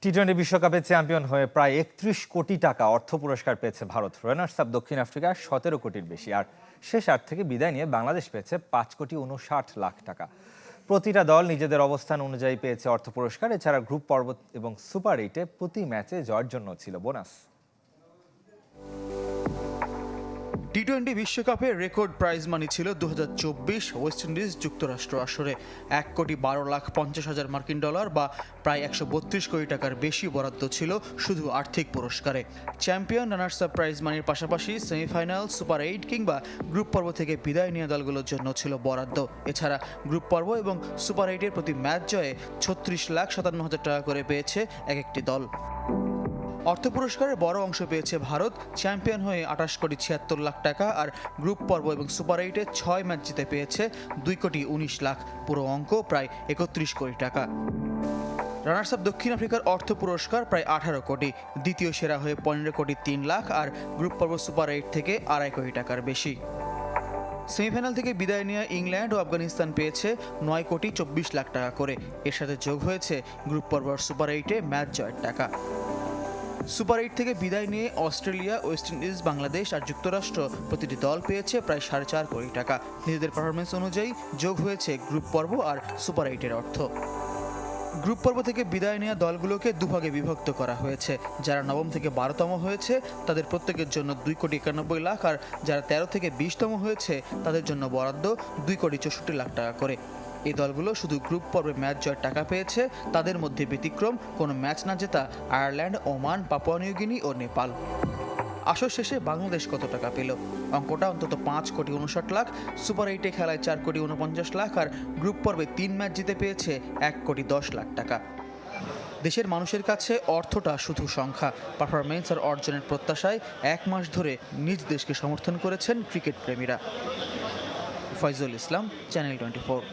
টি-20 বিশ্বকাপে চ্যাম্পিয়ন হয়ে প্রায় ৩১ কোটি টাকা অর্থ পুরস্কার পেয়েছে ভারত। রানার্স আপ দক্ষিণ আফ্রিকা ১৭ কোটির বেশি। আর শেষ ৮ থেকে বিদায় নিয়ে বাংলাদেশ পেয়েছে ৫,৫৯,০০,০০০ টাকা। প্রতিটা দল নিজেদের অবস্থান অনুযায়ী পেয়েছে অর্থ পুরস্কার। এছাড়া গ্রুপ পর্ব এবং সুপার 8-এ প্রতি ম্যাচে জয়ের জন্য ছিল বোনাস। টি-20 বিশ্বকাপে রেকর্ড প্রাইজ মানি ছিল ২০২৪ ওয়েস্ট ইন্ডিজ যুক্তরাষ্ট্র আসরে। $১,১২,৫০,০০০ মার্কিন ডলার বা প্রায় ১৩২ কোটি টাকার বেশি বরাদ্দ ছিল শুধু আর্থিক পুরস্কারে। চ্যাম্পিয়ন, রানার্স আপ প্রাইজ মানির পাশাপাশি সেমিফাইনাল, সুপার 8 কিংবা গ্রুপ পর্ব থেকে বিদায় নিয়ে দলগুলোর জন্য ছিল বরাদ্দ। এছাড়া গ্রুপ পর্ব এবং সুপার 8-এর প্রতি ম্যাচ জয়ে ৩৬,৫৭,০০০ টাকা করে পেয়েছে এক একটি দল। অর্থ পুরস্কারের বড় অংশ পেয়েছে ভারত। চ্যাম্পিয়ন হয়ে ২৮,৭৬,০০,০০০ টাকা আর গ্রুপ পর্ব এবং সুপার 8-এ ৬ ম্যাচ জিতে পেয়েছে ২,১৯,০০,০০০। পুরো অঙ্ক প্রায় ৩১ কোটি টাকা। রানার্স আপ দক্ষিণ আফ্রিকার অর্থ পুরস্কার প্রায় ১৮ কোটি, দ্বিতীয় সেরা হয়ে ১৫,৩,০০,০০০ আর গ্রুপ পর্ব সুপার 8 থেকে ২.৫ কোটি টাকার বেশি। সেমিফাইনাল থেকে বিদায় নিয়ে ইংল্যান্ড ও আফগানিস্তান পেয়েছে ৯,২৪,০০,০০০ টাকা করে। এর সাথে যোগ হয়েছে গ্রুপ পর্ব সুপার 8-এ ম্যাচ জয়ের টাকা। সুপার 8 থেকে বিদায় নিয়ে অস্ট্রেলিয়া, ওয়েস্ট ইন্ডিজ, বাংলাদেশ আর যুক্তরাষ্ট্র প্রতিটি দল পেয়েছে প্রায় ৪.৫ কোটি টাকা। নিজেদের পারফরমেন্স অনুযায়ী যোগ হয়েছে গ্রুপ পর্ব আর সুপার 8-এর অর্থ। গ্রুপ পর্ব থেকে বিদায় নেওয়া দলগুলোকে দুভাগে বিভক্ত করা হয়েছে। যারা নবম থেকে 12তম হয়েছে তাদের প্রত্যেকের জন্য ২,৯১,০০,০০০ আর যারা 13 থেকে 20তম হয়েছে তাদের জন্য বরাদ্দ ২,৬৪,০০,০০০ টাকা করে। এই দলগুলো শুধু গ্রুপ পর্বে ম্যাচ জয়ের টাকা পেয়েছে। তাদের মধ্যে ব্যতিক্রম কোনো ম্যাচ না জেতা আয়ারল্যান্ড, ওমান, পাপুয়া নিউগিনি ও নেপাল। আসর শেষে বাংলাদেশ কত টাকা পেল? অঙ্কটা অন্তত ৫,৫৯,০০,০০০। সুপার 8-এ খেলায় ৪,৪৯,০০,০০০ আর গ্রুপ পর্বে ৩ ম্যাচ জিতে পেয়েছে ১,১০,০০,০০০ টাকা। দেশের মানুষের কাছে অর্থটা শুধু সংখ্যা। পারফরমেন্স আর অর্জনের প্রত্যাশায় ১ মাস ধরে নিজ দেশকে সমর্থন করেছেন ক্রিকেট প্রেমীরা। ফয়জুল ইসলাম, চ্যানেল 24।